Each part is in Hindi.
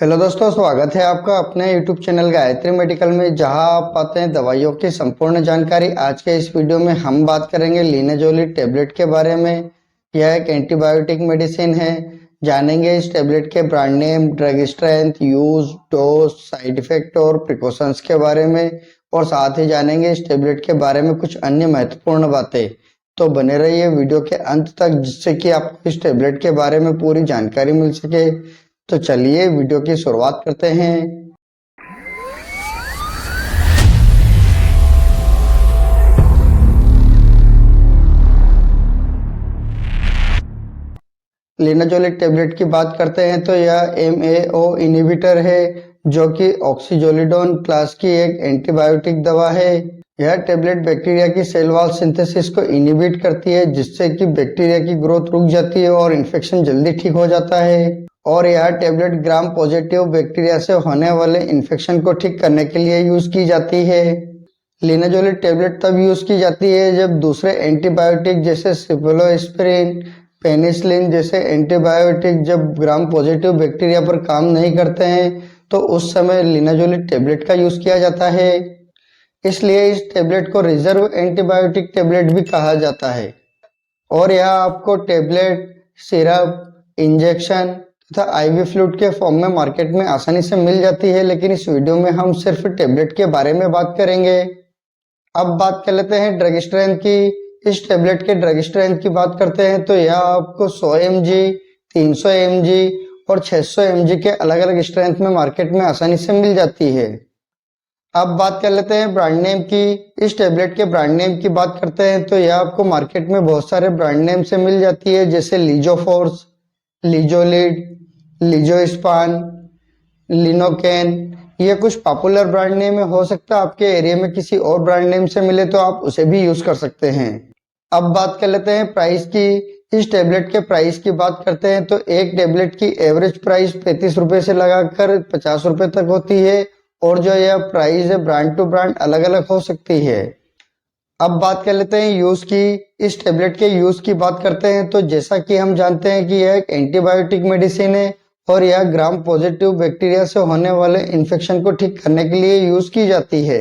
हेलो दोस्तों, स्वागत है आपका अपने YouTube चैनल गायत्री मेडिकल में, जहां आप पाते हैं दवाइयों की संपूर्ण जानकारी। आज के इस वीडियो में हम बात करेंगे लिनाजोलिड टेबलेट के बारे में। यह एक एंटीबायोटिक मेडिसिन है। जानेंगे इस टेबलेट के brand name, drug strength, use, dose, side effect और प्रिकॉशंस के बारे में, और साथ ही जानेंगे इस टेबलेट के बारे में कुछ अन्य महत्वपूर्ण बातें। तो बने रहिए वीडियो के अंत तक, जिससे कि आपको इस टेबलेट के बारे में पूरी जानकारी मिल सके। तो चलिए वीडियो की शुरुआत करते हैं। लिनाजोलिड टेबलेट की बात करते हैं तो यह MAO इनहिबिटर है, जो कि ऑक्सीजोलिडोन क्लास की एक एंटीबायोटिक दवा है। यह टेबलेट बैक्टीरिया की सेल वॉल सिंथेसिस को इनहिबिट करती है, जिससे कि बैक्टीरिया की ग्रोथ रुक जाती है और इन्फेक्शन जल्दी ठीक हो जाता है। और यह टेबलेट ग्राम पॉजिटिव बैक्टीरिया से होने वाले इन्फेक्शन को ठीक करने के लिए यूज की जाती है। लिनाजोलिड टेबलेट तब यूज की जाती है जब दूसरे एंटीबायोटिक जैसे सिफलोस्पिरिन, पेनिसिलिन जैसे एंटीबायोटिक जब ग्राम पॉजिटिव बैक्टीरिया पर काम नहीं करते हैं, तो उस समय लिनाजोलिड टेबलेट का यूज किया जाता है। इसलिए इस टेबलेट को रिजर्व एंटीबायोटिक टेबलेट भी कहा जाता है। और यह आपको टेबलेट, सिरप, इंजेक्शन तथा IV फ्लूइड के फॉर्म में मार्केट में आसानी से मिल जाती है, लेकिन इस वीडियो में हम सिर्फ टेबलेट के बारे में बात करेंगे। अब बात कर लेते हैं ड्रग स्ट्रेंथ की। इस टेबलेट के ड्रग स्ट्रेंथ की बात करते हैं तो यह आपको 100 mg, 300 mg और 600 mg के अलग अलग स्ट्रेंथ में मार्केट में आसानी से मिल जाती है। अब बात कर लेते हैं ब्रांड नेम की। इस टेबलेट के ब्रांड नेम की बात करते हैं तो यह आपको मार्केट में बहुत सारे ब्रांड नेम से मिल जाती है, जैसे लीजोफोर्स, लीजोलिड, लीजोस्पान, लिनोकेन। ये कुछ पॉपुलर ब्रांड नेम है। हो सकता है आपके एरिया में किसी और ब्रांड नेम से मिले तो आप उसे भी यूज कर सकते हैं। अब बात कर लेते हैं प्राइस की। इस टेबलेट के प्राइस की बात करते हैं तो एक टेबलेट की एवरेज प्राइस 35 रुपए से लगाकर 50 रुपए तक होती है, और जो यह प्राइस है ब्रांड टू ब्रांड अलग अलग हो सकती है। अब बात कर लेते हैं यूज की। इस टेबलेट के यूज की बात करते हैं तो जैसा कि हम जानते हैं कि यह एक एंटीबायोटिक मेडिसिन है, और यह ग्राम पॉजिटिव बैक्टीरिया से होने वाले इन्फेक्शन को ठीक करने के लिए यूज की जाती है।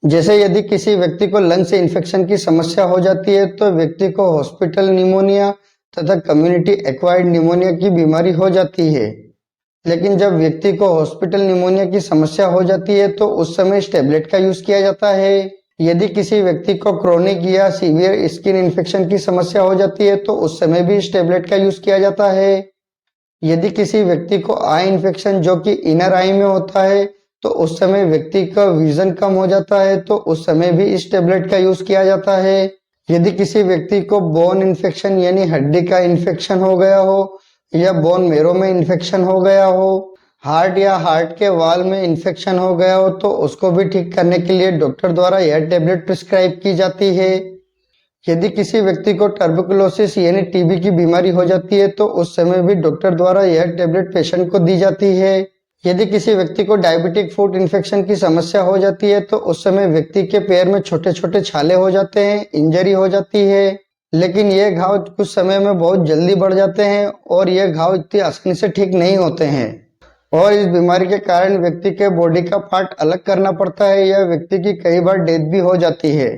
जैसे यदि किसी व्यक्ति को लंग से इन्फेक्शन की समस्या हो जाती है, तो व्यक्ति को हॉस्पिटल निमोनिया तथा कम्युनिटी एक्वायर्ड निमोनिया की बीमारी हो जाती है। लेकिन जब व्यक्ति को हॉस्पिटल निमोनिया की समस्या हो जाती है, तो उस समय इस टेबलेट का यूज किया जाता है। यदि किसी व्यक्ति को क्रोनिक या सीवियर स्किन इन्फेक्शन की समस्या हो जाती है, तो उस समय भी इस टेबलेट का यूज किया जाता है। यदि किसी व्यक्ति को आई इन्फेक्शन जो कि इनर आई में होता है, तो उस समय व्यक्ति का विजन कम हो जाता है, तो उस समय भी इस टेबलेट का यूज किया जाता है। यदि किसी व्यक्ति को बोन इन्फेक्शन यानी हड्डी का इन्फेक्शन हो गया हो, या बोन मेरो में इन्फेक्शन हो गया हो, हार्ट या हार्ट के वाल में इन्फेक्शन हो गया हो, तो उसको भी ठीक करने के लिए डॉक्टर द्वारा यह टेबलेट प्रिस्क्राइब की जाती है। यदि किसी व्यक्ति को टर्बुकुलोसिस यानी TB की बीमारी हो जाती है, तो उस समय भी डॉक्टर द्वारा यह टेबलेट पेशेंट को दी जाती है। यदि किसी व्यक्ति को डायबिटिक फुट इन्फेक्शन की समस्या हो जाती है, तो उस समय व्यक्ति के पैर में छोटे छोटे छाले हो जाते हैं, इंजरी हो जाती है। लेकिन ये घाव कुछ समय में बहुत जल्दी बढ़ जाते हैं, और ये घाव इतनी आसानी से ठीक नहीं होते हैं, और इस बीमारी के कारण व्यक्ति के बॉडी का पार्ट अलग करना पड़ता है, या व्यक्ति की कई बार डेथ भी हो जाती है।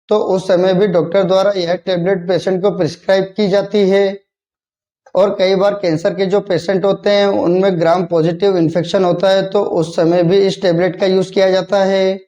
तो उस समय भी डॉक्टर द्वारा यह टेबलेट पेशेंट को प्रिस्क्राइब की जाती है। और कई बार कैंसर के जो पेशेंट होते हैं उनमें ग्राम पॉजिटिव इन्फेक्शन होता है, तो उस समय भी इस टेबलेट का यूज किया जाता है।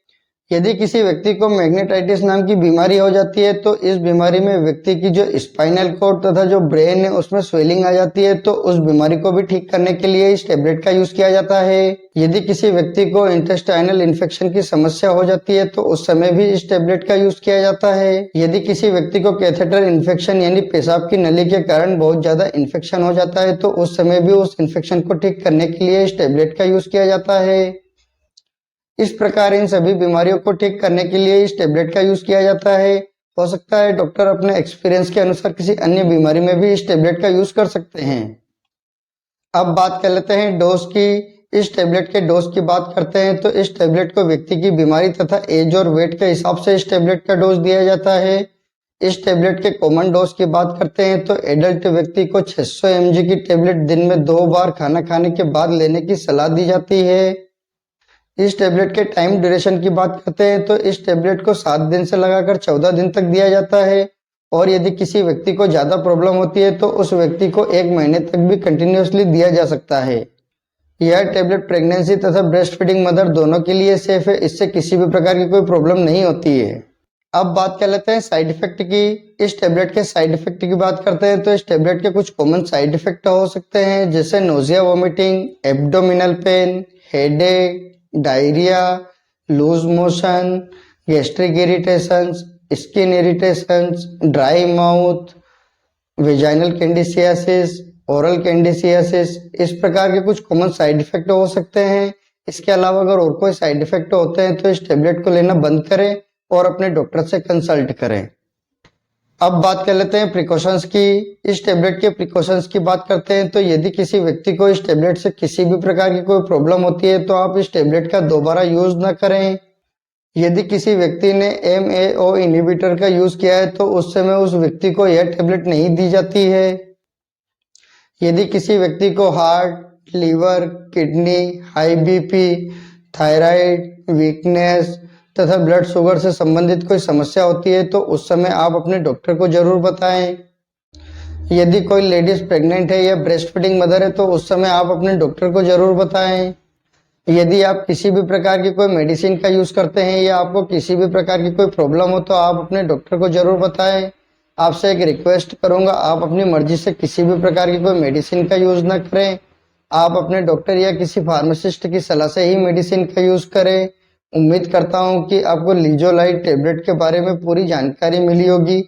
यदि किसी व्यक्ति को मैग्नेटाइटिस नाम की बीमारी हो जाती है, तो इस बीमारी में व्यक्ति की जो स्पाइनल कॉर्ड तथा जो ब्रेन है उसमें स्वेलिंग आ जाती है, तो उस बीमारी को भी ठीक करने के लिए इस टेबलेट का यूज किया जाता है। यदि किसी व्यक्ति को इंटेस्टाइनल इन्फेक्शन की समस्या हो जाती है, तो उस समय भी इस टेबलेट का यूज किया जाता है। यदि किसी व्यक्ति को कैथेटर इन्फेक्शन यानी पेशाब की नली के कारण बहुत ज्यादा इन्फेक्शन हो जाता है, तो उस समय भी उस इन्फेक्शन को ठीक करने के लिए इस टेबलेट का यूज किया जाता है। इस प्रकार इन सभी बीमारियों को ठीक करने के लिए इस टेबलेट का यूज किया जाता है। हो सकता है डॉक्टर अपने एक्सपीरियंस के अनुसार किसी अन्य बीमारी में भी इस टेबलेट का यूज कर सकते हैं। अब बात कर लेते हैं डोज की। इस टेबलेट के डोज की बात करते हैं तो इस टेबलेट को व्यक्ति की बीमारी तथा एज और वेट के हिसाब से इस टेबलेट का डोज दिया जाता है। इस टेबलेट के कॉमन डोज की बात करते हैं तो एडल्ट व्यक्ति को 600 mg की टेबलेट दिन में 2 बार खाना खाने के बाद लेने की सलाह दी जाती है। इस टेबलेट के टाइम ड्यूरेशन की बात करते हैं तो इस टेबलेट को 7 दिन से लगाकर 14 दिन तक दिया जाता है और यदि किसी व्यक्ति को ज़्यादा प्रॉब्लम होती है तो उस व्यक्ति को 1 महीने तक भी कंटिन्यूसली दिया जा सकता है। यह टेबलेट प्रेगनेंसी तथा ब्रेस्ट फीडिंग मदर दोनों के लिए सेफ है, इससे किसी भी प्रकार की कोई प्रॉब्लम नहीं होती है। अब बात कर लेते हैं साइड इफेक्ट की। इस टेबलेट के साइड इफेक्ट की बात करते हैं तो इस टेबलेट के कुछ कॉमन साइड इफेक्ट हो सकते हैं, जैसे nausea, vomiting, abdominal pain, headache, diarrhoea, loose motion, gastric irritations, skin irritations, dry mouth, vaginal candidiasis, oral candidiasis, इस प्रकार के कुछ कॉमन साइड इफेक्ट हो सकते हैं। इसके अलावा अगर और कोई साइड इफेक्ट होते हैं तो इस टेबलेट को लेना बंद करें और अपने डॉक्टर से कंसल्ट करें। अब बात कर लेते हैं प्रिकॉशंस की। इस टेबलेट के प्रिकॉशंस की बात करते हैं तो यदि किसी व्यक्ति को इस टेबलेट से किसी भी प्रकार की कोई प्रॉब्लम होती है तो आप इस टेबलेट का दोबारा यूज न करें। यदि किसी व्यक्ति ने MAO इनहिबिटर का यूज किया है तो उस समय उस व्यक्ति को यह टेबलेट नहीं दी जाती है। यदि किसी व्यक्ति को heart, liver, kidney, high BP, thyroid, weakness तथा ब्लड शुगर से संबंधित कोई समस्या होती है तो उस समय आप अपने डॉक्टर को जरूर बताएं। यदि कोई लेडीज प्रेग्नेंट है या ब्रेस्ट फीडिंग मदर है तो उस समय आप अपने डॉक्टर को जरूर बताएं। यदि आप किसी भी प्रकार की कोई मेडिसिन का यूज करते हैं या आपको किसी भी प्रकार की कोई प्रॉब्लम हो तो आप अपने डॉक्टर को जरूर बताएं। आपसे एक रिक्वेस्ट करूंगा, आप अपनी मर्जी से किसी भी प्रकार की कोई मेडिसिन का यूज ना करें। आप अपने डॉक्टर या किसी फार्मासिस्ट की सलाह से ही मेडिसिन का यूज करें। उम्मीद करता हूं कि आपको लीजोलाइट टेबलेट के बारे में पूरी जानकारी मिली होगी।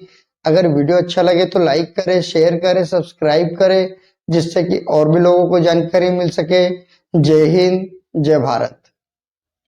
अगर वीडियो अच्छा लगे तो लाइक करें, शेयर करें, सब्सक्राइब करें, जिससे कि और भी लोगों को जानकारी मिल सके। जय हिंद, जय भारत।